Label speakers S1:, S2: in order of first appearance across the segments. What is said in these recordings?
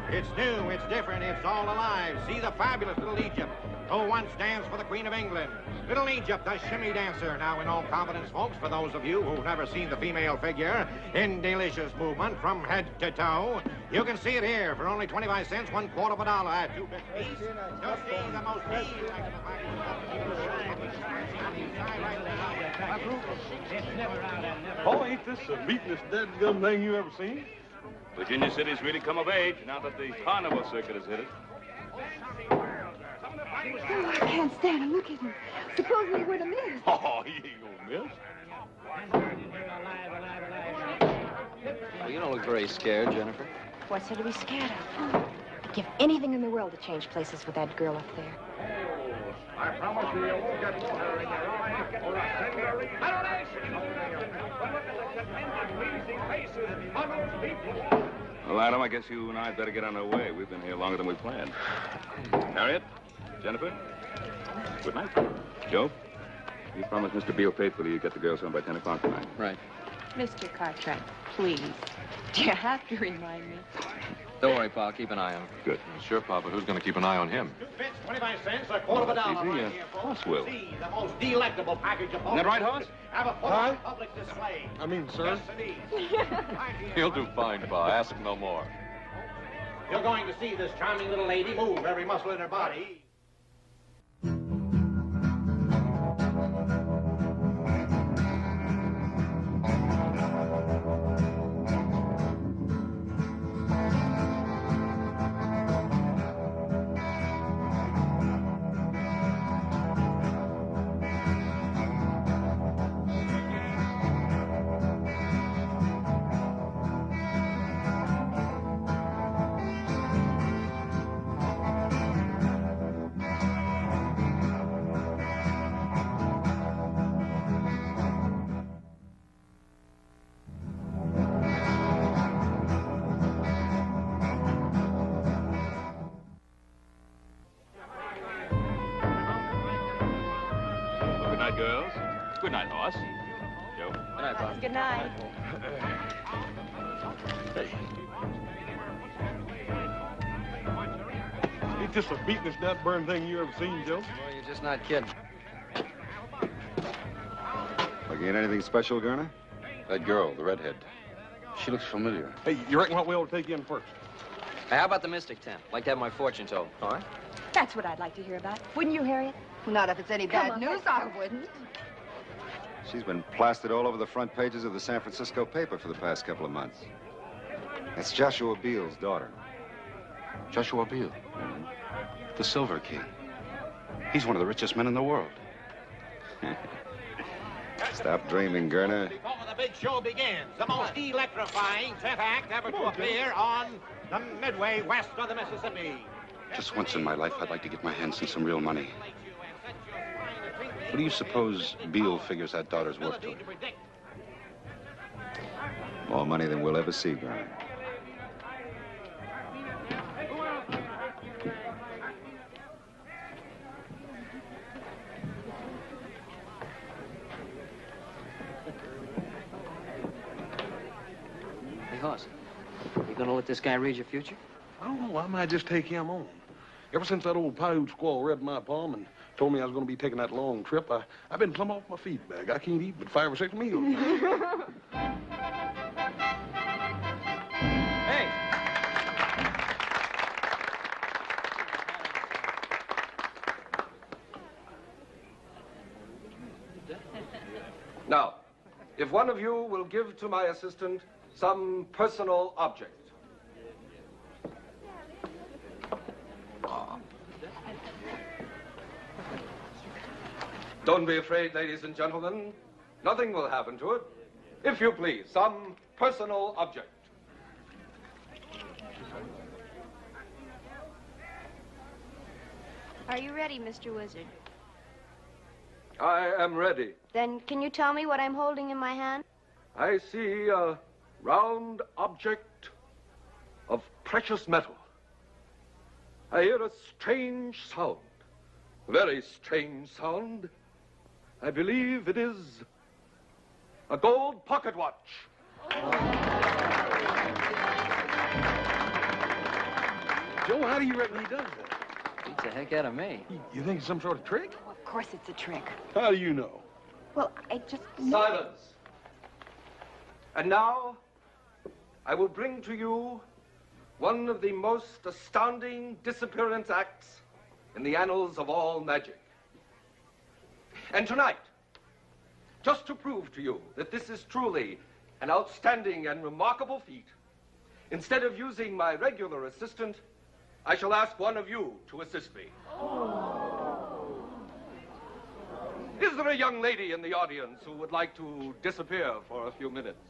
S1: It's new, it's different, it's all alive. See the fabulous little Egypt, who once danced for the Queen of England. Little Egypt, the shimmy dancer. Now, in all confidence, folks, for those of you who've never seen the female figure in delicious movement from head to toe, you can see it here for only 25 cents, $1/4 of a dollar at 2 bits a piece. You'll see the most
S2: Oh, ain't this the beatin'est dead-gum thing you ever seen?
S3: Virginia City's really come of age now that the carnival circuit has hit it.
S4: Oh, I can't stand him. Look at him. Suppose we were to miss.
S2: Oh, he ain't gonna miss.
S5: Well, you don't look very scared, Jennifer.
S4: What's there to be scared of? I'd give anything in the world to change places with that girl up there.
S6: I promise you won't get water in your eyes or a tender retaliation. Look at the tremendous pleasing faces of those people.
S3: Well, Adam, I guess you and I had better get on our way. We've been here longer than we planned. Harriet? Jennifer? Good night. Joe? You promised Mr. Beale faithfully you'd get the girls home by 10 o'clock tonight.
S5: Right.
S4: Mr. Cartwright, please. Do you have to remind me?
S5: Don't worry, Pa. I'll keep an eye on him.
S3: Good.
S7: Sure, Pa, but who's going to keep an eye on him?
S1: 2 bits, 25 cents, $1/4 of a dollar.
S3: Easy,
S1: Right here, folks.
S3: Haas will.
S1: See the most delectable package of
S3: Isn't that right, Haas?
S1: Have a full
S2: Huh?
S1: public display.
S2: I mean, sir.
S1: Yes, indeed. Right here,
S7: He'll do
S1: folks.
S7: fine, Pa. Ask no more.
S1: You're going to see this charming little lady move every muscle in her body.
S3: Good night, girls. Good night, Haas. Joe?
S5: Good night, Pa.
S4: Good night.
S2: Ain't this the beatin'est dead-burn thing you ever seen, Joe?
S5: Well, you're just not kidding.
S8: Looking at anything special, Gerner?
S7: That girl, the redhead. She looks familiar.
S2: Hey, you reckon what we ought to take in first?
S5: Hey, how about the Mystic Tent? Like to have my fortune told. All right?
S4: That's what I'd like to hear about. Wouldn't you, Harriet?
S9: Not if it's any
S4: Come
S9: bad
S4: on,
S9: news,
S4: let's
S9: I
S4: go.
S9: wouldn't.
S8: She's been plastered all over the front pages of the San Francisco paper for the past couple of months. That's Joshua Beale's daughter.
S7: Joshua Beale. The Silver King. He's one of the richest men in the world.
S8: Stop dreaming, Gerner.
S1: Before the big show begins, the most electrifying 10th act ever to appear on the Midway west of the Mississippi.
S7: Just once in my life, I'd like to get my hands on some real money. What do you suppose Beale figures that daughter's worth to him?
S8: More money than we'll ever see, Gerner.
S5: Hey, Haas, you going to let this guy read your future?
S2: I don't know. I might just take him on. Ever since that old Paiute squaw read my palm and told me I was going to be taking that long trip, I've been plumb off my feed bag. I can't eat but 5 or 6 meals.
S5: Hey!
S10: Now, if one of you will give to my assistant some personal object. Don't be afraid, ladies and gentlemen. Nothing will happen to it. If you please, some personal object.
S11: Are you ready, Mr. Wizard?
S10: I am ready.
S11: Then can you tell me what I'm holding in my hand?
S10: I see a round object of precious metal. I hear a strange sound, a very strange sound. I believe it is a gold pocket watch.
S2: Joe, how do you reckon he does that?
S5: Beats the heck out of me.
S2: You think it's some sort of trick?
S4: Oh, of course it's a trick.
S2: How do you know?
S4: Well, I just...
S10: Silence. And now, I will bring to you one of the most astounding disappearance acts in the annals of all magic. And tonight, just to prove to you that this is truly an outstanding and remarkable feat, instead of using my regular assistant, I shall ask one of you to assist me. Is there a young lady in the audience who would like to disappear for a few minutes?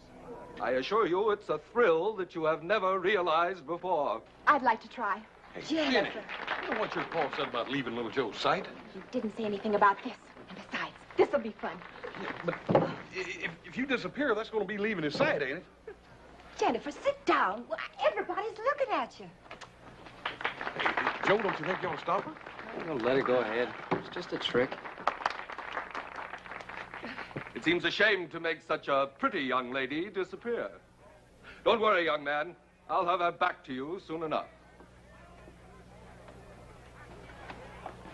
S10: I assure you it's a thrill that you have never realized before.
S4: I'd like to try.
S2: Hey,
S4: Jennifer.
S2: Jenny, you know what your pa said about leaving little Joe's sight?
S4: He didn't say anything about this. And besides, this'll be fun.
S2: Yeah, but if you disappear, that's going to be leaving his sight, ain't it?
S4: Jennifer, sit down. Well, everybody's looking at you.
S2: Hey, Joe, don't you think you ought to stop her?
S5: Well, let her go ahead. It's just a trick.
S10: It seems a shame to make such a pretty young lady disappear. Don't worry, young man. I'll have her back to you soon enough.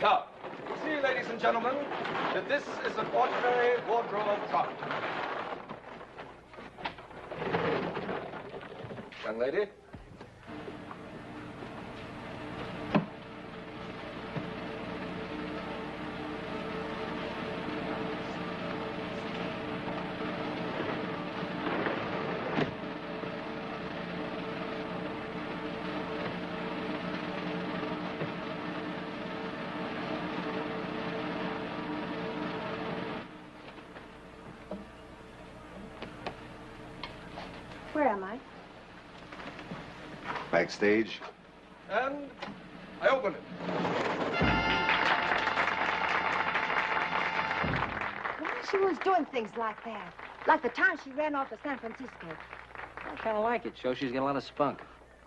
S10: Now, you see, ladies and gentlemen, that this is an ordinary wardrobe trunk. Young lady.
S4: Where am I?
S8: Backstage.
S10: And I open it.
S4: Why she was doing things like that? Like the time she ran off to San Francisco.
S5: I kind of like it. Shows she's got a lot of spunk.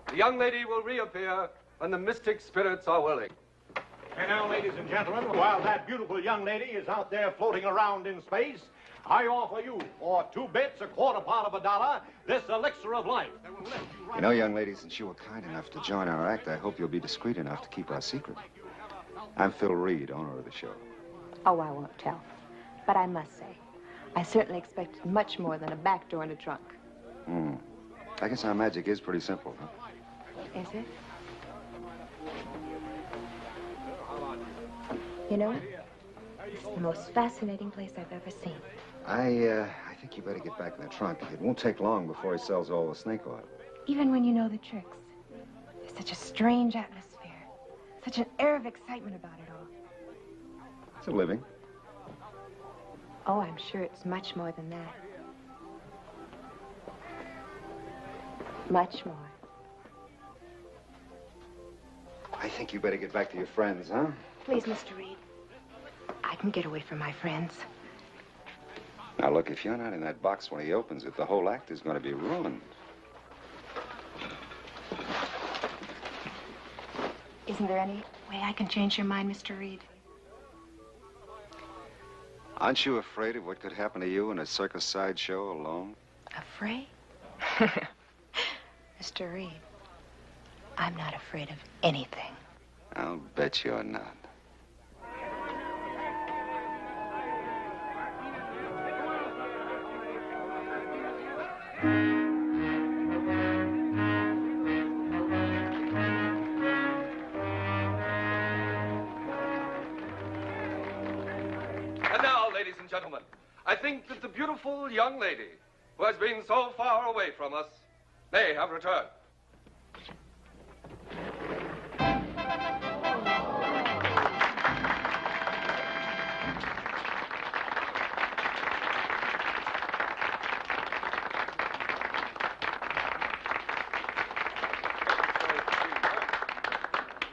S10: The young lady will reappear when the mystic spirits are willing.
S1: And now, ladies and gentlemen, while that beautiful young lady is out there floating around in space, I offer you, for 2 bits, a quarter part of a dollar, this elixir of life that will lift you right...
S8: You know, young lady, since you were kind enough to join our act, I hope you'll be discreet enough to keep our secret. I'm Phil Reed, owner of the show.
S4: Oh, I won't tell. But I must say, I certainly expected much more than a back door and a trunk.
S8: I guess our magic is pretty simple, huh?
S4: Is it? You know, it's the most fascinating place I've ever seen.
S8: I think you better get back in the trunk. It won't take long before he sells all the snake oil.
S4: Even when you know the tricks, there's such a strange atmosphere, such an air of excitement about it all.
S8: It's a living.
S4: Oh, I'm sure it's much more than that. Much more.
S8: I think you better get back to your friends, huh?
S4: Please, Mr. Reed. I can get away from my friends.
S8: Now, look, if you're not in that box when he opens it, the whole act is going to be ruined.
S4: Isn't there any way I can change your mind, Mr. Reed?
S8: Aren't you afraid of what could happen to you in a circus sideshow alone?
S4: Afraid? Mr. Reed, I'm not afraid of anything.
S8: I'll bet you're not.
S10: And now, ladies and gentlemen, I think that the beautiful young lady who has been so far away from us may have returned.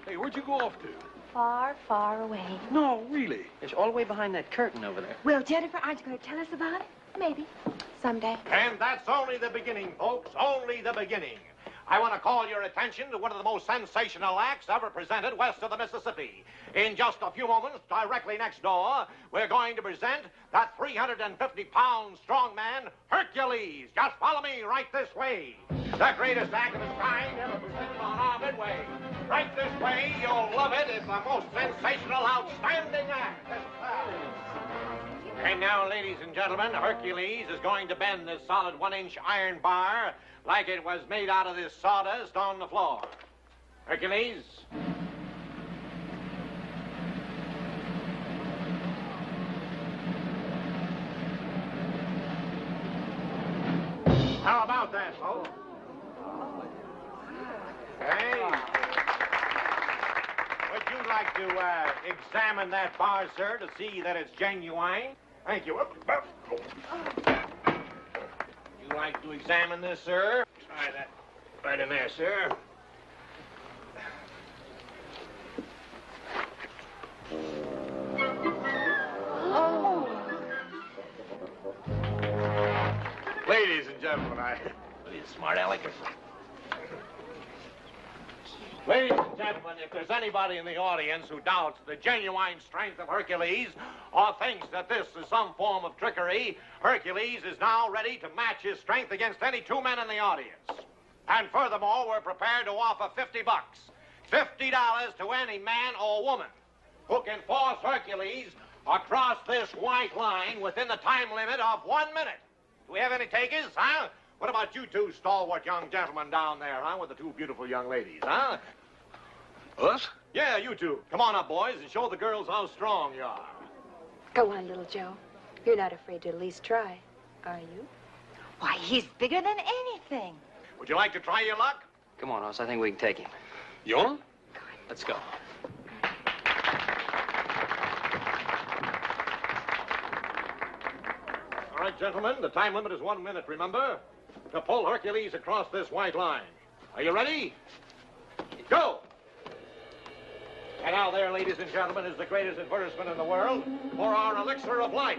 S2: Hey, where'd you go off to?
S4: Far, far away.
S2: No, really.
S5: It's all the way behind that curtain over there.
S4: Well, Jennifer, aren't you going to tell us about it? Maybe. Someday.
S1: And that's only the beginning, folks. Only the beginning. I want to call your attention to one of the most sensational acts ever presented west of the Mississippi. In just a few moments, directly next door, we're going to present that 350-pound strong man, Hercules. Just follow me right this way. The greatest act of its kind ever presented on our midway. Right this way, you'll love it. It's the most sensational, outstanding act. And now, ladies and gentlemen, Hercules is going to bend this solid 1-inch iron bar like it was made out of this sawdust on the floor. Hercules. How about that, folks? Hey. Would you like to examine that bar, sir, to see that it's genuine? Thank you. Would you like to examine this, sir? Try that right in there, sir.
S11: Oh.
S1: Ladies and gentlemen, you smart aleck. Ladies and gentlemen, if there's anybody in the audience who doubts the genuine strength of Hercules or thinks that this is some form of trickery, Hercules is now ready to match his strength against any two men in the audience. And furthermore, we're prepared to offer $50. $50 to any man or woman who can force Hercules across this white line within the time limit of 1 minute. Do we have any takers, huh? What about you two stalwart young gentlemen down there, huh? With the two beautiful young ladies, huh?
S2: Us?
S1: Yeah, you two. Come on up, boys, and show the girls how strong you are.
S4: Go on, little Joe. You're not afraid to at least try, are you?
S9: Why, he's bigger than anything.
S1: Would you like to try your luck?
S5: Come on, Haas. I think we can take him.
S2: You on?
S5: Let's go.
S1: All right, gentlemen, the time limit is 1 minute, remember? To pull Hercules across this white line. Are you ready? Go! And now there, ladies and gentlemen, is the greatest advertisement in the world for our elixir of life.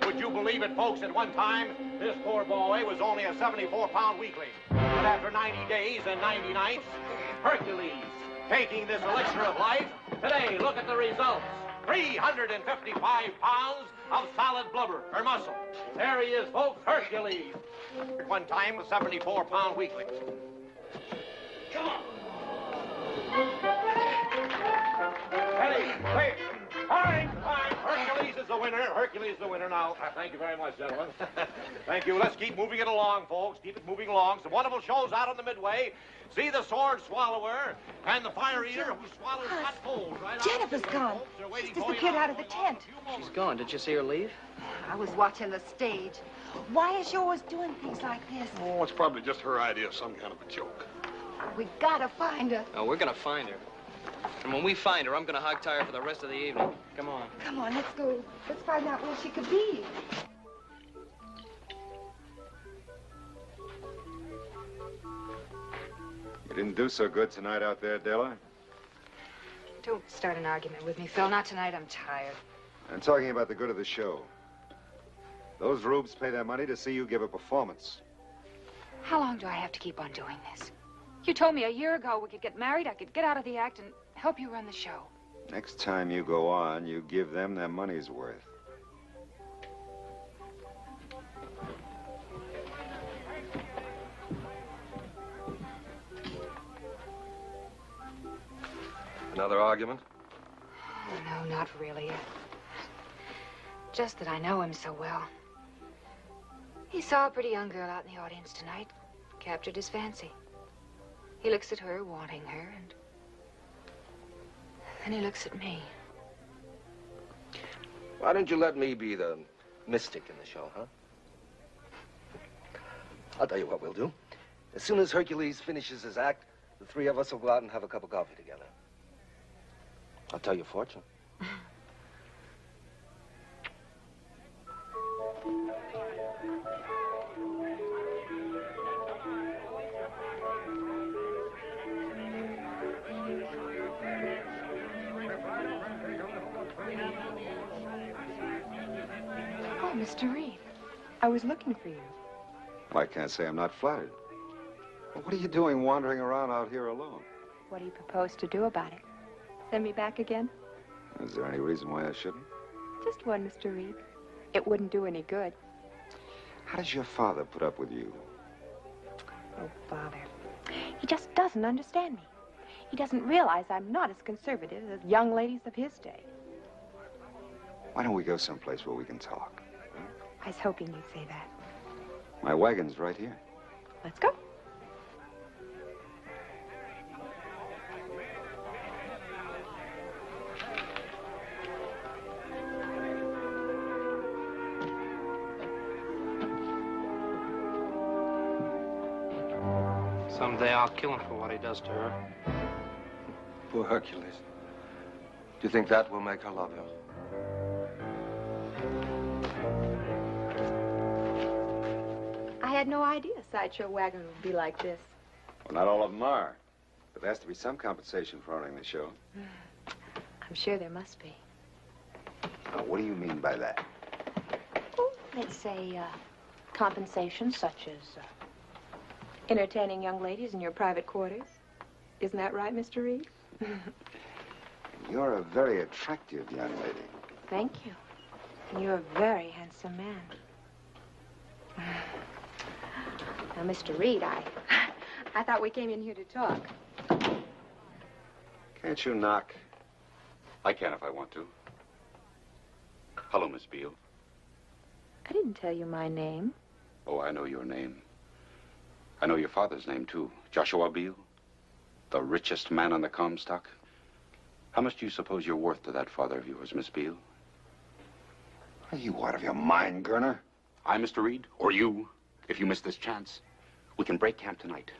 S1: Would you believe it, folks, at one time, this poor boy was only a 74-pound weakling. But after 90 days and 90 nights, Hercules, taking this elixir of life, today, look at the results. 355 pounds of solid blubber, or muscle. There he is, folks, Hercules. At one time, a 74-pound weakling. Come on. Ready, wait. All right, fine. Hercules is the winner. Hercules is the winner now. Thank you very much, gentlemen. Thank you. Let's keep moving it along, folks. Keep it moving along. Some wonderful shows out on the Midway. See the sword swallower and the fire eater who swallows hot coals right
S9: Jennifer's gone. She's disappeared out of the tent.
S5: She's gone. Did you see her leave?
S9: I was watching the stage. Why is she always doing things like this?
S2: Oh, it's probably just her idea of some kind of a joke.
S9: We gotta find her.
S5: Oh, we're gonna find her. And when we find her, I'm gonna hog-tie her for the rest of the evening. Come on.
S9: Come on, let's go. Let's find out where she could be.
S8: You didn't do so good tonight out there, Della.
S4: Don't start an argument with me, Phil. Not tonight. I'm tired.
S8: I'm talking about the good of the show. Those rubes pay their money to see you give a performance.
S4: How long do I have to keep on doing this? You told me a year ago we could get married, I could get out of the act and help you run the show.
S8: Next time you go on, you give them their money's worth.
S10: Another argument?
S4: Oh, no, not really. Just that I know him so well. He saw a pretty young girl out in the audience tonight, captured his fancy. He looks at her, wanting her, and then he looks at me.
S10: Why don't you let me be the mystic in the show, huh? I'll tell you what we'll do. As soon as Hercules finishes his act, the three of us will go out and have a cup of coffee together. I'll tell your fortune.
S4: Oh, Mr. Reed, I was looking for you.
S8: Well, I can't say I'm not flattered. Well, what are you doing wandering around out here alone?
S4: What do you propose to do about it? Send me back again?
S8: Is there any reason why I shouldn't?
S4: Just one, Mr. Reed. It wouldn't do any good.
S8: How does your father put up with you?
S4: Oh, Father. He just doesn't understand me.
S12: He doesn't realize I'm not as conservative as young ladies of his day.
S8: Why don't we go someplace where we can talk?
S12: I was hoping you'd say that.
S8: My wagon's right here.
S12: Let's go.
S5: Someday I'll kill him for what he does to her.
S10: Poor Hercules. Do you think that will make her love him?
S12: I had no idea a sideshow wagon would be like this.
S8: Well, not all of them are. But there has to be some compensation for owning the show.
S12: I'm sure there must be.
S8: Now, what do you mean by that?
S12: Oh, let's say, compensation such as entertaining young ladies in your private quarters. Isn't that right, Mr. Reed?
S8: You're a very attractive young lady.
S12: Thank you. And you're a very handsome man. Now, Mr. Reed, I thought we came in here to talk.
S8: Can't you knock?
S7: I can if I want to. Hello, Miss Beale.
S12: I didn't tell you my name.
S7: Oh, I know your name. I know your father's name, too. Joshua Beale. The richest man on the Comstock. How much do you suppose you're worth to that father of yours, Miss Beale?
S8: Are you out of your mind, Gerner?
S7: I, Mr. Reed, or you, if you miss this chance. We can break camp tonight.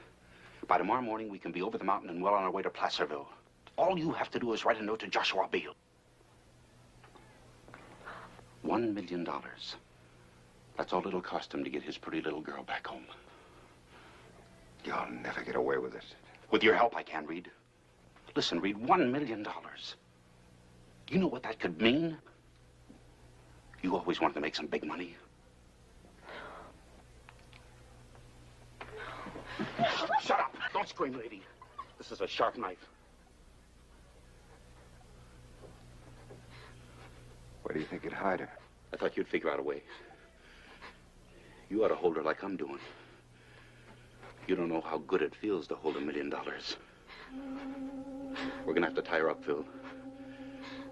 S7: By tomorrow morning, we can be over the mountain and well on our way to Placerville. All you have to do is write a note to Joshua Beale. $1 million. That's all it'll cost him to get his pretty little girl back home.
S8: You'll never get away with it.
S7: With your help, I can, Reed. Listen, Reed, $1 million. You know what that could mean? You always wanted to make some big money. Shut up! Don't scream, lady. This is a sharp knife.
S8: Where do you think you'd hide her?
S7: I thought you'd figure out a way. You ought to hold her like I'm doing. You don't know how good it feels to hold $1 million. We're gonna have to tie her up, Phil.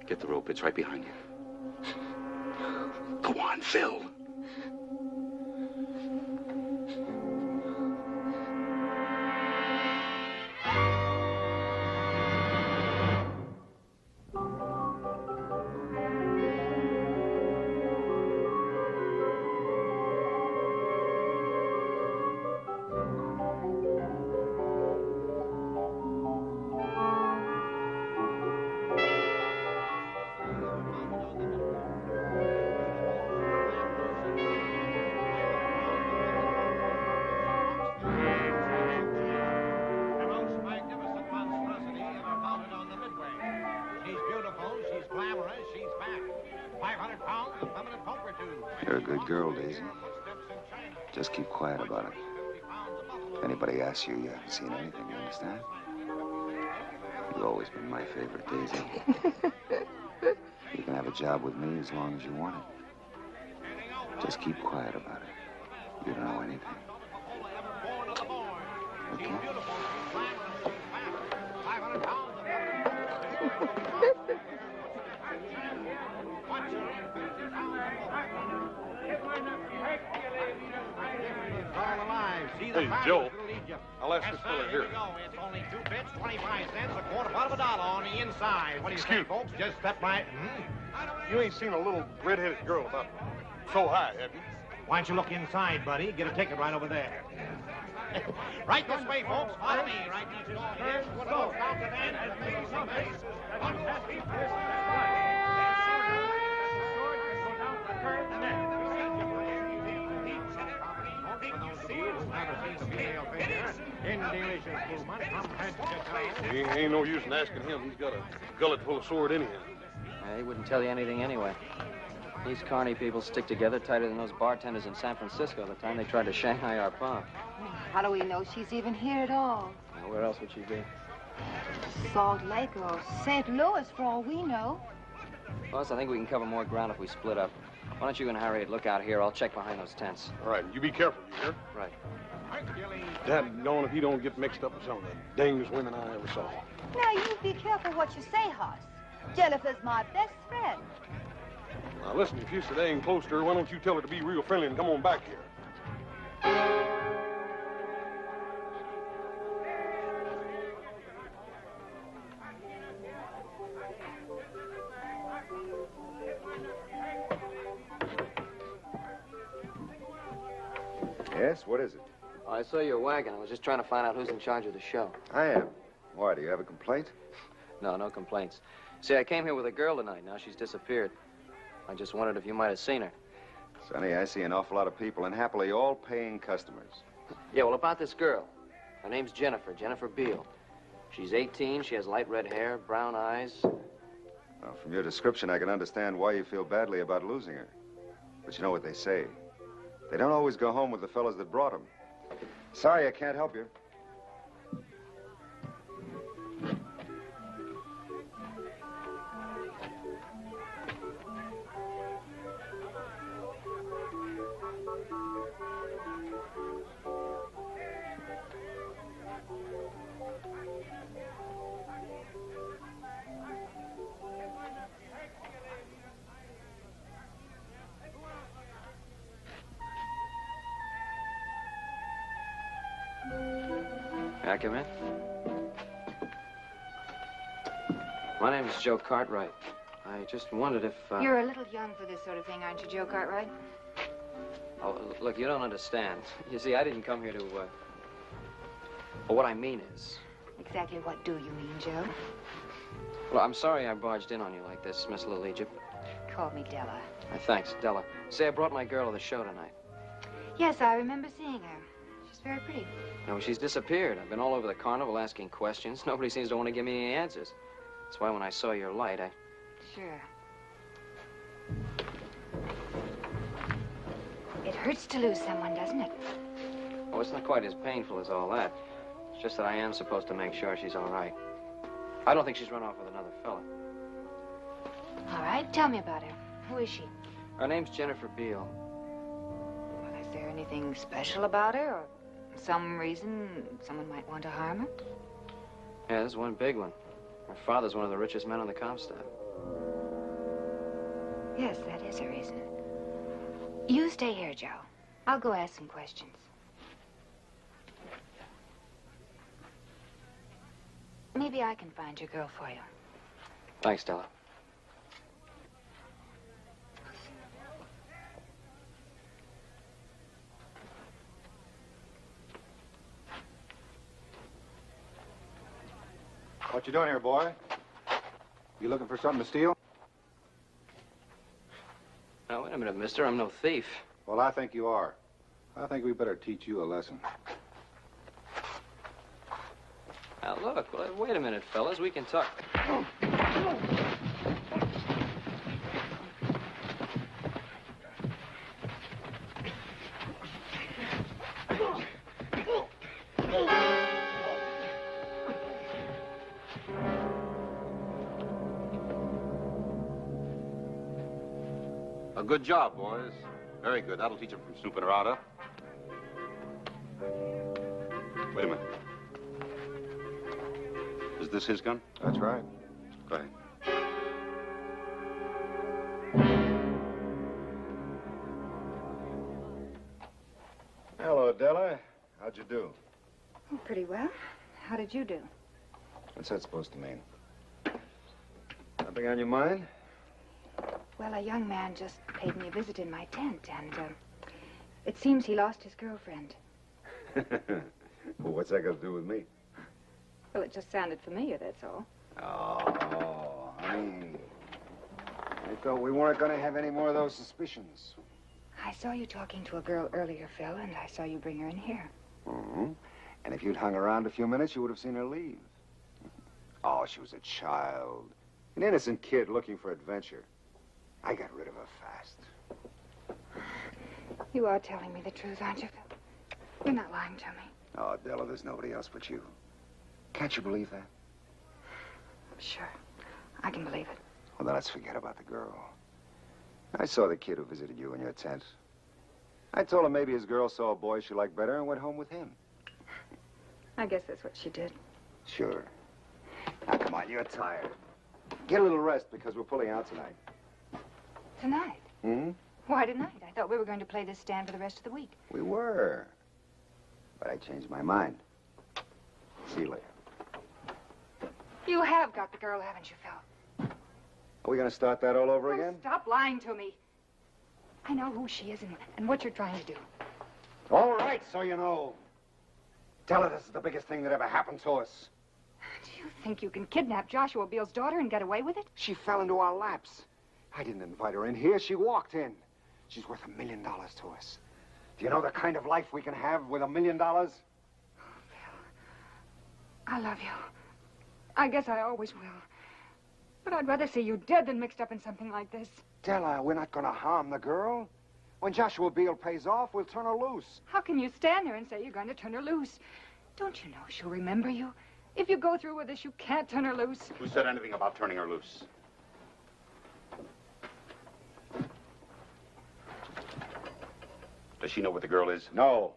S7: Get the rope. It's right behind you. Go on, Phil.
S8: You're a good girl, Daisy. Just keep quiet about it. If anybody asks you, you haven't seen anything, you understand? You've always been my favorite, Daisy. You can have a job with me as long as you want it. Just keep quiet about it. You don't know anything. Okay?
S2: Hey, Joe, I'll ask this fella here.
S1: It's only 2 bits, 25 cents, a quarter part of $1 on the inside. What do you think, folks? Just step right.
S2: You ain't seen a little red-headed girl about so high, have you?
S1: Why don't you look inside, buddy? Get a ticket right over there. Right this way, folks. Follow me. Right next door. Here's what goes down to that. And please, somebody.
S2: Ain't no use in asking him. He's got a gullet full of sword anyhow.
S5: He wouldn't tell you anything anyway. These carny people stick together tighter than those bartenders in San Francisco the time they tried to Shanghai our pump.
S9: How do we know she's even here at all?
S5: Now, where else would she be?
S9: Salt Lake or St. Louis, for all we know.
S5: Boss, I think we can cover more ground if we split up. Why don't you and Harriet look out here? I'll check behind those tents.
S2: All right, you be careful, you hear?
S5: Right.
S2: Dadgone if he don't get mixed up with some of the dangest women I ever saw.
S9: Now, you be careful what you say, Haas. Jennifer's my best friend.
S2: Now, listen, if you're staying close to her, why don't you tell her to be real friendly and come on back here?
S8: Yes, what is it?
S5: I saw your wagon. I was just trying to find out who's in charge of the show.
S8: I am. Why, do you have a complaint?
S5: No, no complaints. See, I came here with a girl tonight. Now she's disappeared. I just wondered if you might have seen her.
S8: Sonny, I see an awful lot of people, and happily all paying customers.
S5: Yeah, well, about this girl. Her name's Jennifer Beale. She's 18, she has light red hair, brown eyes.
S8: Well, from your description, I can understand why you feel badly about losing her. But you know what they say. They don't always go home with the fellas that brought them. Sorry, I can't help you.
S5: May I come in? My name is Joe Cartwright. I just wondered if,
S4: You're a little young for this sort of thing, aren't you, Joe Cartwright?
S5: Oh, look, you don't understand. You see, I didn't come here to, Well, what I mean is...
S4: Exactly what do you mean, Joe?
S5: Well, I'm sorry I barged in on you like this, Miss Little Egypt.
S4: Call me Della.
S5: Thanks, Della. Say, I brought my girl to the show tonight.
S4: Yes, I remember seeing her. She's very pretty.
S5: No, she's disappeared. I've been all over the carnival asking questions. Nobody seems to want to give me any answers. That's why when I saw your light, I...
S4: Sure. It hurts to lose someone, doesn't it?
S5: Oh, it's not quite as painful as all that. It's just that I am supposed to make sure she's all right. I don't think she's run off with another fella.
S4: All right, tell me about her. Who is she?
S5: Her name's Jennifer Beale.
S4: Well, is there anything special about her, or some reason someone might want to harm her?
S5: Yeah, there's one big one. Her father's one of the richest men on the Comstock.
S4: Yes, that is a reason. You stay here, Joe. I'll go ask some questions. Maybe I can find your girl for you.
S5: Thanks, Della.
S13: What you doing here, boy? You looking for something to steal?
S5: Now, wait a minute, mister. I'm no thief.
S13: Well, I think you are. I think we better teach you a lesson.
S5: Now, look, wait a minute, fellas. We can talk.
S13: A good job, boys. Very good. That'll teach them from snooping around, huh? Wait a minute. Is this his gun?
S8: That's right.
S13: Go ahead.
S8: Hello, Della. How'd you do?
S4: Oh, pretty well. How did you do?
S8: What's that supposed to mean? Something on your mind?
S4: Well, a young man just paid me a visit in my tent, and it seems he lost his girlfriend.
S8: Well, what's that got to do with me?
S4: Well, it just sounded familiar, that's all.
S8: Oh, honey. I thought we weren't going to have any more of those suspicions.
S4: I saw you talking to a girl earlier, Phil, and I saw you bring her in here.
S8: Mm-hmm. And if you'd hung around a few minutes, you would have seen her leave. Oh, she was a child. An innocent kid looking for adventure. I got rid of her fast.
S4: You are telling me the truth, aren't you, Phil? You're not lying to me.
S8: Oh, Della, there's nobody else but you. Can't you believe that?
S4: Sure. I can believe it.
S8: Well, then let's forget about the girl. I saw the kid who visited you in your tent. I told him maybe his girl saw a boy she liked better and went home with him.
S4: I guess that's what she did.
S8: Sure. on, you're tired. Get a little rest because we're pulling out tonight.
S4: Tonight?
S8: Hmm?
S4: Why tonight? I thought we were going to play this stand for the rest of the week.
S8: We were. But I changed my mind. See you later.
S4: You have got the girl, haven't you, Phil?
S8: Are we going to start that all over again?
S4: Stop lying to me. I know who she is and what you're trying to do.
S8: All right, so you know. Tell her this is the biggest thing that ever happened to us.
S4: Do you think you can kidnap Joshua Beale's daughter and get away with it?
S8: She fell into our laps. I didn't invite her in here. She walked in. She's worth $1 million to us. Do you know the kind of life we can have with $1 million?
S4: Phil, I love you. I guess I always will. But I'd rather see you dead than mixed up in something like this.
S8: Della, we're not going to harm the girl. When Joshua Beale pays off, we'll turn her loose.
S4: How can you stand there and say you're going to turn her loose? Don't you know she'll remember you? If you go through with this, you can't turn her loose.
S7: Who said anything about turning her loose? Does she know what the girl is?
S8: No.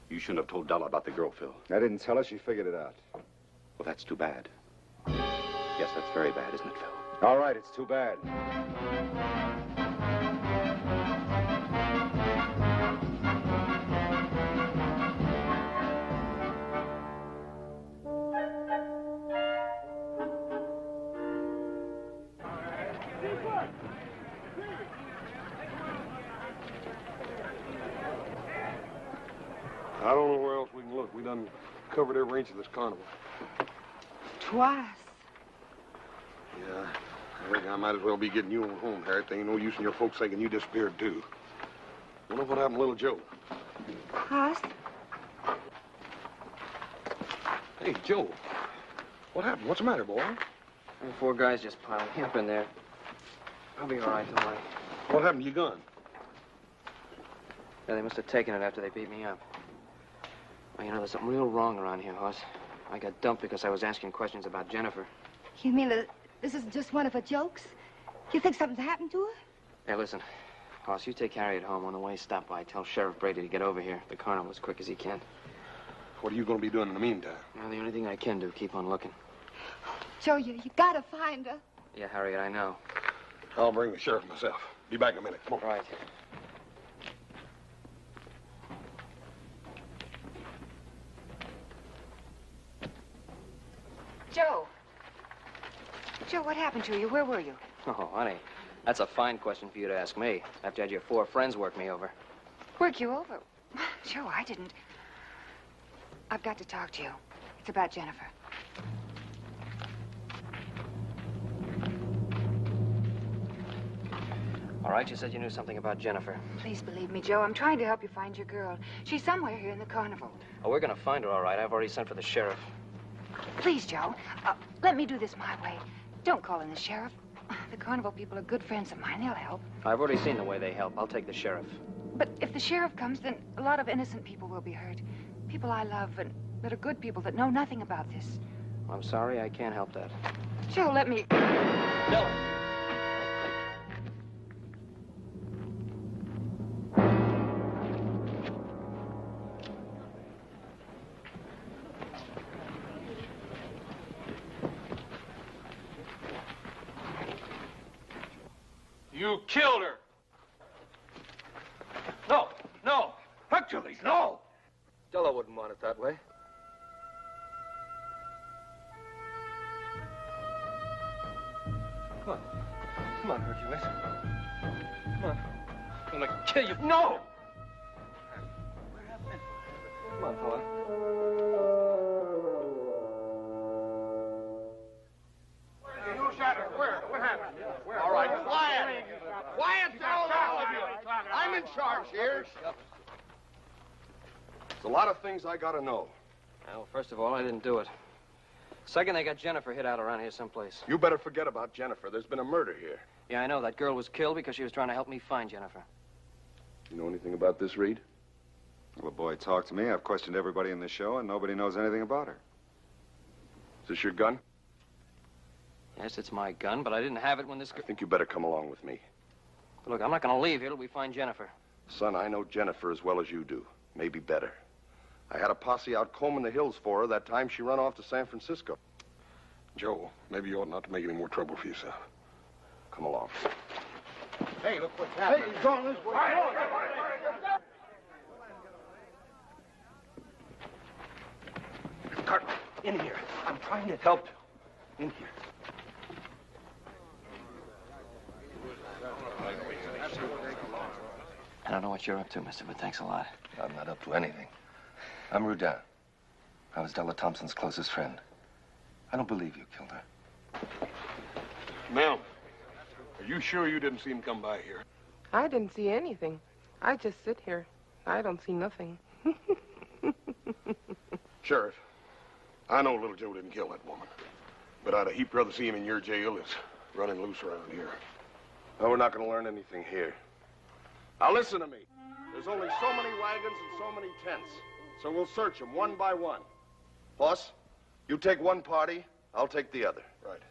S7: You shouldn't have told Della about the girl, Phil.
S8: I didn't tell her. She figured it out.
S7: Well, that's too bad. Yes, that's very bad, isn't it, Phil?
S8: All right, it's too bad.
S2: I don't know where else we can look. We done covered every inch of this carnival.
S9: Twice.
S2: Yeah, I reckon I might as well be getting you on home, Harriet. There ain't no use in your folks thinking you disappeared, too. Wonder what happened to little Joe.
S9: Haas?
S2: Hey, Joe. What happened? What's the matter, boy?
S5: The 4 guys just piled me up in there. I'll be all right tonight.
S2: What happened to your gun?
S5: Yeah, they must have taken it after they beat me up. Well, you know, there's something real wrong around here, Haas. I got dumped because I was asking questions about Jennifer.
S9: You mean this is just one of her jokes? You think something's happened to her?
S5: Hey, listen. Haas, you take Harriet home. On the way, stop by. Tell Sheriff Brady to get over here. The carnival as quick as he can.
S2: What are you going to be doing in the meantime?
S5: Well, the only thing I can do, keep on looking.
S9: Joe, you gotta find her.
S5: Yeah, Harriet, I know.
S2: I'll bring the sheriff myself. Be back in a minute. Come on.
S5: Right.
S4: Joe. Joe, what happened to you? Where were you?
S5: Oh, honey, that's a fine question for you to ask me, after you had your 4 friends work me over.
S4: Work you over? Joe, I didn't. I've got to talk to you. It's about Jennifer.
S5: All right, you said you knew something about Jennifer.
S4: Please believe me, Joe. I'm trying to help you find your girl. She's somewhere here in the carnival.
S5: Oh, we're gonna find her, all right. I've already sent for the sheriff.
S4: Please, Joe, let me do this my way. Don't call in the sheriff. The carnival people are good friends of mine. They'll help.
S5: I've already seen the way they help. I'll take the sheriff.
S4: But if the sheriff comes, then a lot of innocent people will be hurt. People I love and that are good people that know nothing about this.
S5: I'm sorry, I can't help that.
S4: Joe, let me...
S5: Della!
S10: You killed her. No, no. Hercules, no. Della wouldn't want it that way. Come on. Come on, Hercules. Come on. I'm gonna kill you. No! Come on, fella.
S6: What happened? All right, quiet. Quiet down, all of you. I'm in charge here.
S10: There's a lot of things I gotta know.
S5: Well, first of all, I didn't do it. Second, they got Jennifer hid out around here someplace.
S10: You better forget about Jennifer. There's been a murder here.
S5: Yeah, I know. That girl was killed because she was trying to help me find Jennifer.
S10: You know anything about this, Reed?
S8: Well, boy, talk to me. I've questioned everybody in the show, and nobody knows anything about her.
S10: Is this your gun?
S5: Yes, it's my gun, but I didn't have it when this...
S10: I think you better come along with me.
S5: Look, I'm not going to leave here till we find Jennifer.
S10: Son, I know Jennifer as well as you do. Maybe better.
S13: I had a posse out combing the hills for her that time she run off to San Francisco.
S2: Joe, maybe you ought not to make any more trouble for yourself.
S13: Come along.
S1: Hey, look what's happening.
S6: Hey, he's going this way.
S10: Carter, in here. I'm trying to help you. In here.
S5: I don't know what you're up to, mister, but thanks a lot.
S14: I'm not up to anything. I'm Rudin. I was Della Thompson's closest friend. I don't believe you killed her.
S2: Ma'am, are you sure you didn't see him come by here?
S15: I didn't see anything. I just sit here. I don't see nothing.
S2: Sheriff, I know little Joe didn't kill that woman. But I'd a heap rather see him in your jail as running loose around here.
S13: No, we're not going to learn anything here. Now listen to me. There's only so many wagons and so many tents. So we'll search them one by one. Boss, you take one party, I'll take the other.
S2: Right.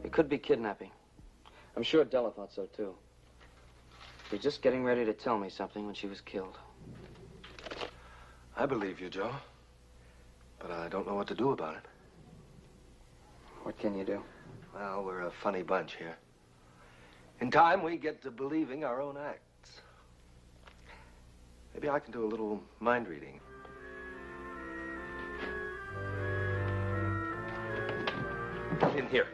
S5: It could be kidnapping. I'm sure Della thought so, too. She was just getting ready to tell me something when she was killed.
S14: I believe you, Joe. But I don't know what to do about it.
S5: What can you do?
S14: Well, we're a funny bunch here. In time, we get to believing our own acts. Maybe I can do a little mind reading.
S10: In here.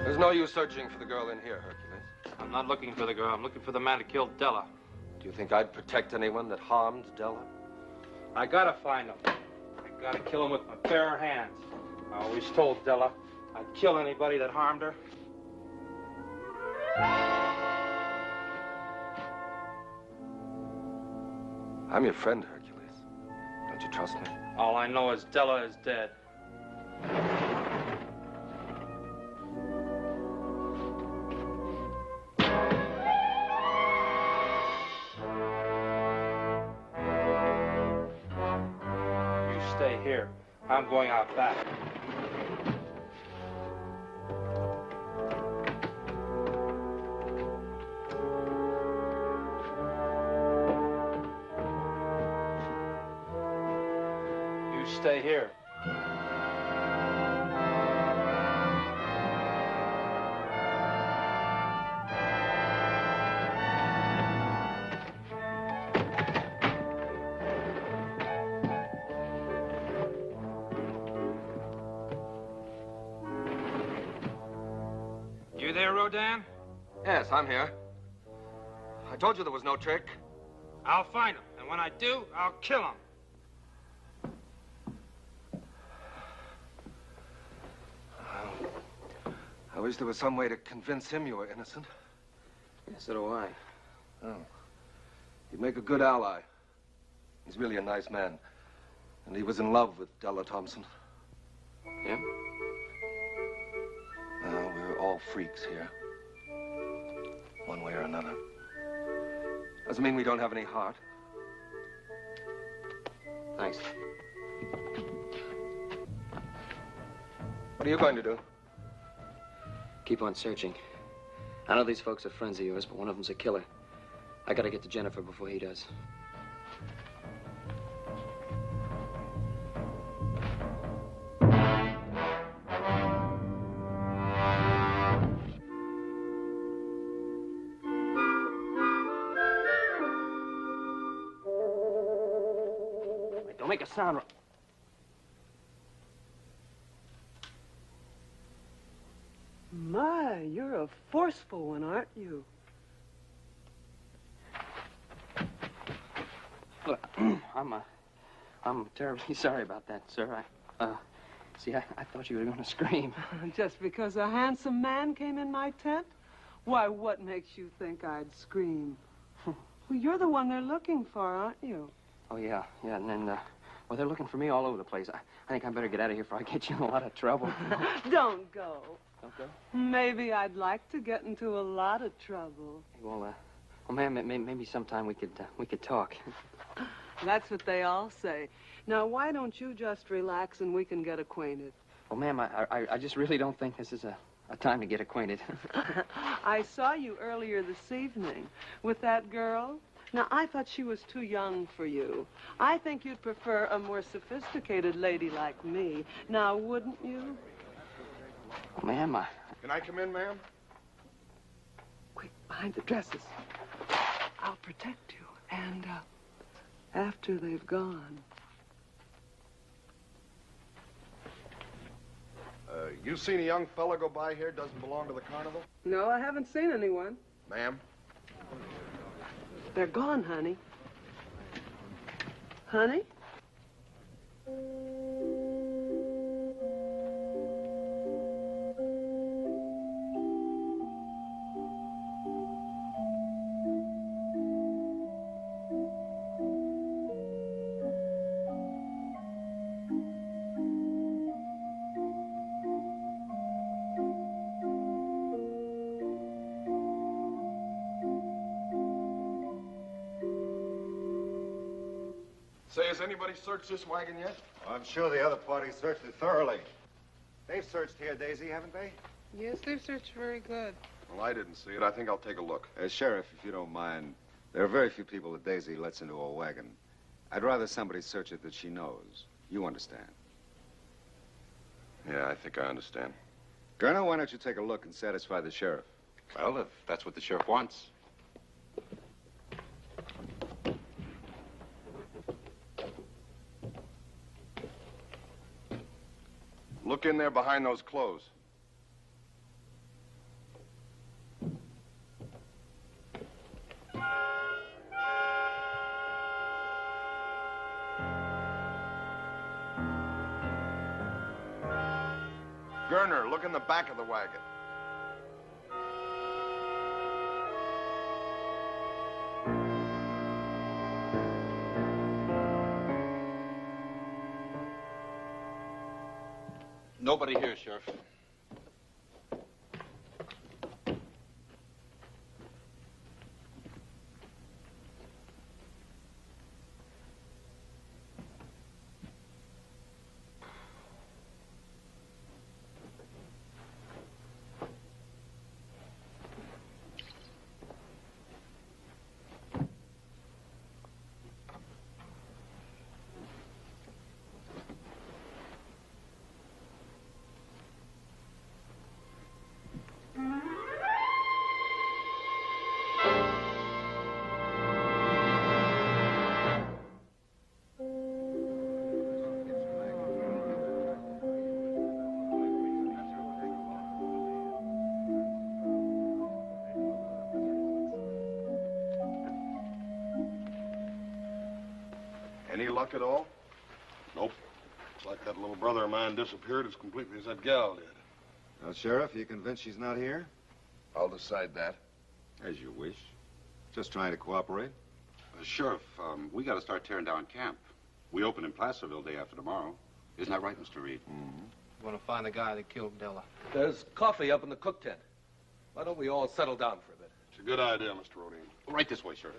S14: There's no use searching for the girl in here, Hercules.
S5: I'm not looking for the girl. I'm looking for the man who killed Della.
S14: Do you think I'd protect anyone that harmed Della?
S5: I gotta find him. I gotta kill him with my bare hands. I always told Della I'd kill anybody that harmed her.
S14: I'm your friend, Hercules. Don't you trust me?
S5: All I know is Della is dead. Stay here. I'm going out back. You stay here. You there, Rodin?
S14: Yes, I'm here. I told you there was no trick.
S5: I'll find him, and when I do, I'll kill him.
S14: I wish there was some way to convince him you were innocent.
S5: Yes, so do I.
S14: Oh. He'd make a good ally. He's really a nice man. And he was in love with Della Thompson.
S5: Yeah?
S14: Well, we're all freaks here. One way or another. Doesn't mean we don't have any heart.
S5: Thanks.
S14: What are you going to do?
S5: Keep on searching. I know these folks are friends of yours, but one of them's a killer. I gotta get to Jennifer before he does. Wait, don't make a sound.
S15: My, you're a forceful one, aren't you?
S5: Look, I'm terribly sorry about that, sir. See, I thought you were going to scream.
S15: Just because a handsome man came in my tent? Why, what makes you think I'd scream? Well, you're the one they're looking for, aren't you?
S5: Oh, yeah, and then, Well, they're looking for me all over the place. I think I better get out of here before I get you in a lot of trouble.
S15: Don't go.
S5: Don't go?
S15: Maybe I'd like to get into a lot of trouble.
S5: Well, ma'am, maybe sometime we could talk.
S15: That's what they all say. Now, why don't you just relax and we can get acquainted?
S5: Well, ma'am, I just really don't think this is a time to get acquainted.
S15: I saw you earlier this evening with that girl. Now, I thought she was too young for you. I think you'd prefer a more sophisticated lady like me. Now, wouldn't you?
S5: Well, ma'am,
S13: Can I come in, ma'am?
S15: Quick, behind the dresses. I'll protect you. And, after they've gone.
S13: You seen a young fella go by here, doesn't belong to the carnival?
S15: No, I haven't seen anyone.
S13: Ma'am?
S15: They're gone, honey. Honey?
S13: Say, has anybody searched this wagon yet?
S16: I'm sure the other party searched it thoroughly. They've searched here, Daisy, haven't they?
S15: Yes, they've searched very good.
S13: Well, I didn't see it. I think I'll take a look.
S8: Sheriff, if you don't mind, there are very few people that Daisy lets into a wagon. I'd rather somebody search it that she knows. You understand?
S13: Yeah, I think I understand.
S8: Colonel, why don't you take a look and satisfy the sheriff?
S7: Well, if that's what the sheriff wants.
S13: Look in there behind those clothes. Gerner, look in the back of the wagon.
S7: Nobody here, Sheriff.
S13: Any luck at all?
S2: Nope. Looks like that little brother of mine disappeared as completely as that gal did.
S8: Well, Sheriff, you convinced she's not here?
S13: I'll decide that.
S8: As you wish. Just trying to cooperate.
S7: Sheriff, we got to start tearing down camp. We open in Placerville day after tomorrow. Isn't that right, Mr. Reed?
S8: Mm-hmm.
S5: We want to find the guy that killed Della.
S14: There's coffee up in the cook tent. Why don't we all settle down for a bit?
S2: It's a good idea, Mr. Rodine.
S7: Right this way, Sheriff.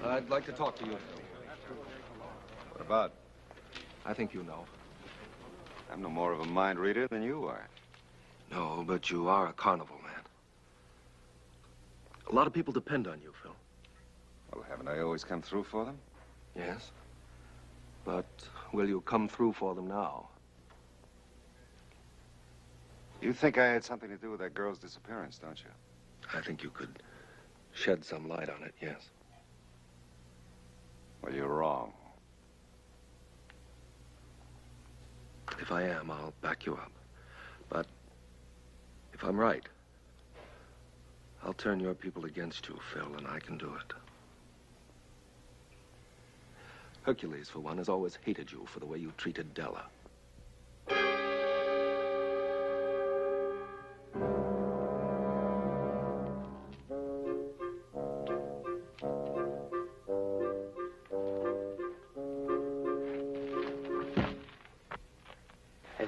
S14: I'd like to talk to you.
S8: What about?
S14: I think you know.
S8: I'm no more of a mind reader than you are.
S14: No, but you are a carnival man. A lot of people depend on you, Phil.
S8: Well, haven't I always come through for them?
S14: Yes. But will you come through for them now?
S8: You think I had something to do with that girl's disappearance, don't you?
S14: I think you could shed some light on it, yes.
S8: Well, you're wrong.
S14: If I am, I'll back you up. But if I'm right, I'll turn your people against you, Phil, and I can do it. Hercules, for one, has always hated you for the way you treated Della.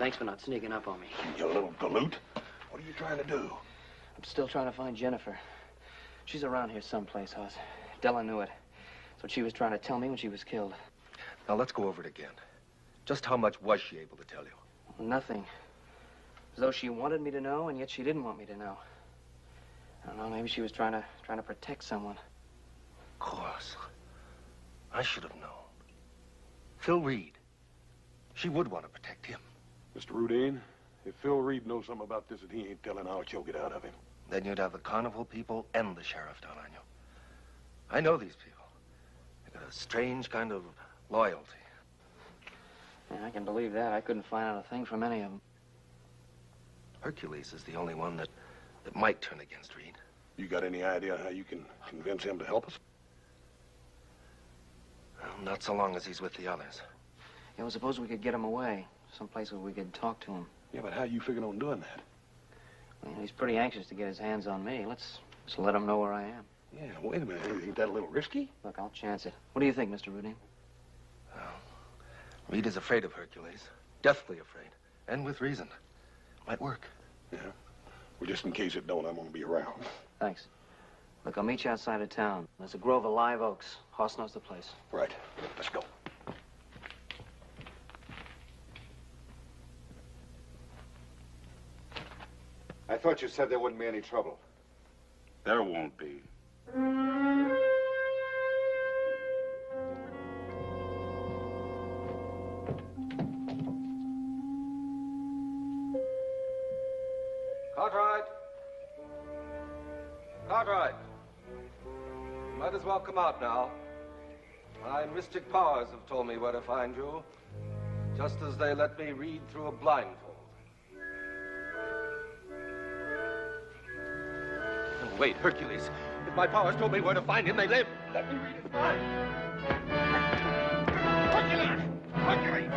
S5: Thanks for not sneaking up on me.
S2: You little galoot. What are you trying to do?
S5: I'm still trying to find Jennifer. She's around here someplace, Haas. Della knew it. That's what she was trying to tell me when she was killed.
S14: Now, let's go over it again. Just how much was she able to tell you?
S5: Nothing. As though she wanted me to know, and yet she didn't want me to know. I don't know, maybe she was trying to protect someone.
S14: Of course. I should have known. Phil Reed. She would want to protect him.
S2: Mr. Rudine, if Phil Reed knows something about this and he ain't telling, I'll choke it out of him.
S14: Then you'd have the carnival people and the sheriff down on you. I know these people. They've got a strange kind of loyalty.
S5: Yeah, I can believe that. I couldn't find out a thing from any of them.
S14: Hercules is the only one that might turn against Reed.
S2: You got any idea how you can convince him to help us?
S14: Well, not so long as he's with the others.
S5: Yeah, well, suppose we could get him away. Someplace where we could talk to him.
S2: Yeah, but how you figuring on doing that?
S5: Well, he's pretty anxious to get his hands on me. Let's just let him know where I am.
S2: Yeah, wait a minute. Ain't that a little risky?
S5: Look, I'll chance it. What do you think, Mr. Rudine?
S14: Well, Reed is afraid of Hercules. Deathly afraid. And with reason. Might work.
S2: Yeah. Well, just in case it don't, I'm gonna be around.
S5: Thanks. Look, I'll meet you outside of town. There's a grove of live oaks. Haas knows the place.
S2: Right. Let's go.
S16: I thought you said there wouldn't be any trouble.
S7: There won't be.
S10: Cartwright! Cartwright! Might as well come out now. My mystic powers have told me where to find you, just as they let me read through a blindfold. Oh, wait, Hercules. If my powers told me where to find him, they live. Let me read his mind. Hercules! Hercules!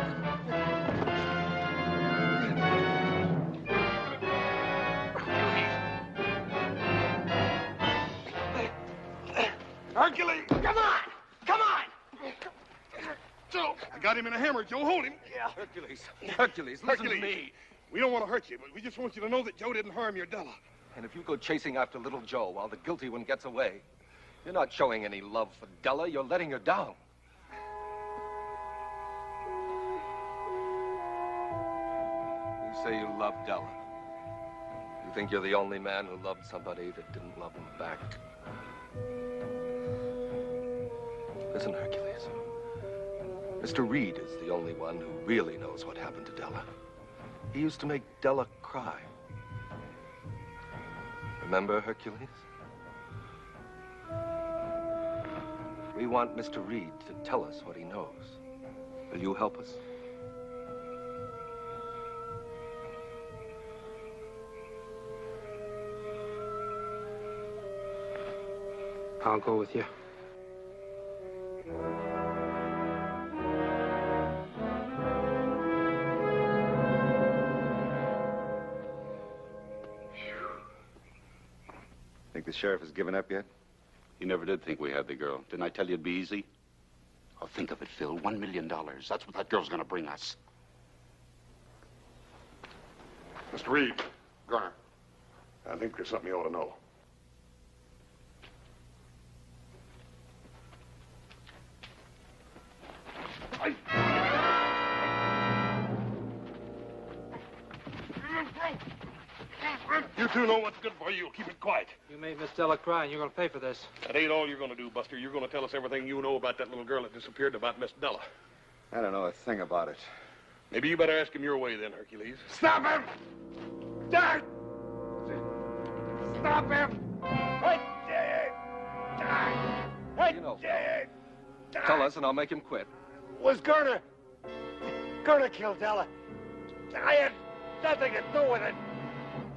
S2: Hercules! Come on! Come on! Joe, I got him in a hammer. Joe, hold him.
S10: Yeah. Hercules. Hercules, listen to me.
S2: We don't want to hurt you, but we just want you to know that Joe didn't harm your Della.
S10: And if you go chasing after little Joe while the guilty one gets away, you're not showing any love for Della. You're letting her down. You say you love Della. You think you're the only man who loved somebody that didn't love him back. Listen, Hercules. Mr. Reed is the only one who really knows what happened to Della. He used to make Della cry. Remember, Hercules? We want Mr. Reed to tell us what he knows. Will you help us?
S5: I'll go with you.
S7: Think the sheriff has given up yet? He never did think we had the girl. Didn't I tell you it'd be easy? Oh, think of it, Phil. $1 million. That's what that girl's gonna bring us.
S2: Mr. Reed. Garner. I think there's something you ought to know. You two know what's good for you. Keep it quiet.
S17: You made Miss Della cry, and you're going to pay for this.
S2: That ain't all you're going to do, Buster. You're going to tell us everything you know about that little girl that disappeared and about Miss Della.
S16: I don't know a thing about it.
S2: Maybe you better ask him your way then, Hercules.
S6: Stop him! Dad! Stop him!
S10: You know, tell us and I'll make him quit.
S6: Was Gerner killed Della. I had nothing to do with it.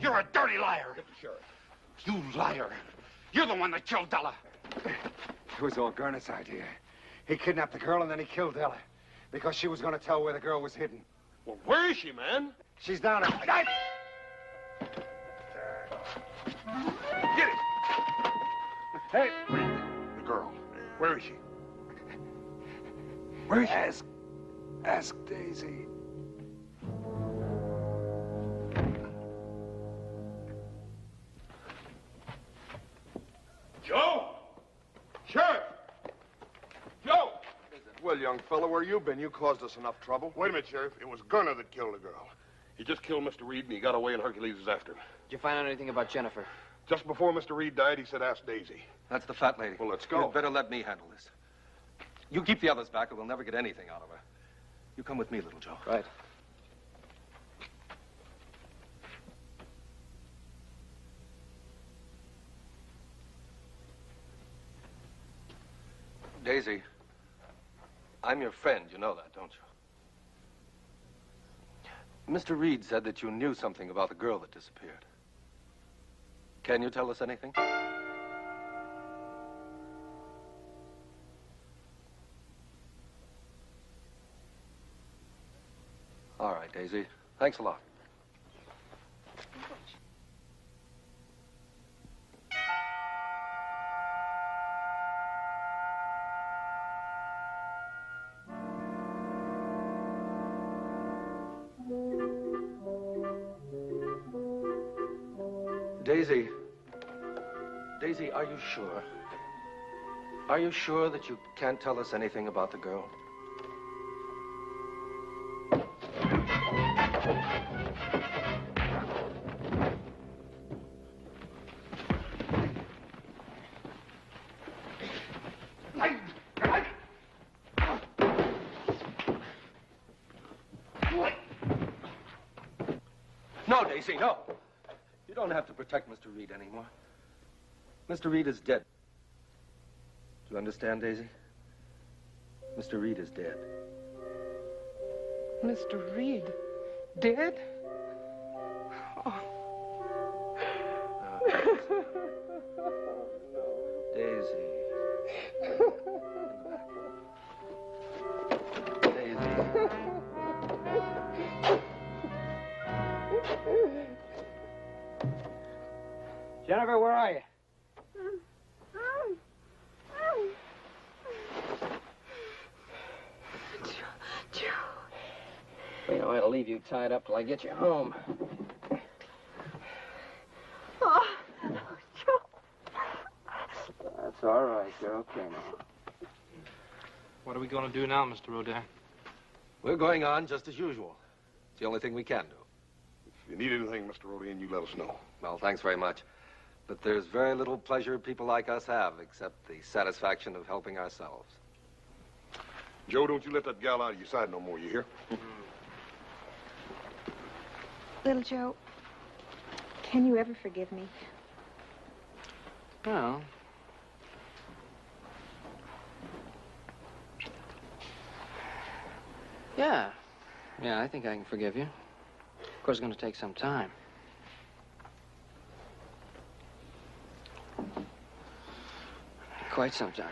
S7: You're a dirty liar. Sheriff. You liar. You're the one that killed Della.
S16: It was all Gerner's idea. He kidnapped the girl and then he killed Della because she was going to tell where the girl was hidden.
S2: Well, where is she, man?
S16: She's down at...
S2: Get it! Hey, wait. The girl. Where is she?
S16: Where is she? Ask Daisy.
S13: young fella, where you been? You caused us enough trouble.
S2: Wait a minute, Sheriff. It was Gunner that killed the girl. He just killed Mr. Reed, and he got away, and Hercules is after him.
S5: Did you find out anything about Jennifer?
S2: Just before Mr. Reed died, he said, ask Daisy.
S14: That's the fat lady.
S2: Well, let's go.
S14: You'd better let me handle this. You keep the others back, or we'll never get anything out of her. You come with me, little Joe.
S5: Right.
S14: Daisy, I'm your friend. You know that, don't you? Mr. Reed said that you knew something about the girl that disappeared. Can you tell us anything? All right, Daisy. Thanks a lot. Daisy. Daisy, are you sure? Are you sure that you can't tell us anything about the girl? No, Daisy, no. You don't have to protect Mr. Reed anymore. Mr. Reed is dead. Do you understand, Daisy? Mr. Reed is dead.
S11: Mr. Reed? Dead? Oh.
S14: Daisy.
S5: Jennifer, where are you?
S11: Joe.
S5: You know, I'll leave you tied up till I get you home.
S11: Oh, Joe.
S5: That's all right. You're okay now.
S17: What are we going to do now, Mr. Rodin?
S14: We're going on just as usual. It's the only thing we can do.
S2: If you need anything, Mr. Rodin, you let us know.
S14: Well, thanks very much. But there's very little pleasure people like us have, except the satisfaction of helping ourselves.
S2: Joe, don't you let that gal out of your side no more, you hear?
S12: Little Joe, can you ever forgive me?
S5: Well... Yeah. Yeah, I think I can forgive you. Of course, it's going to take some time. Quite some time.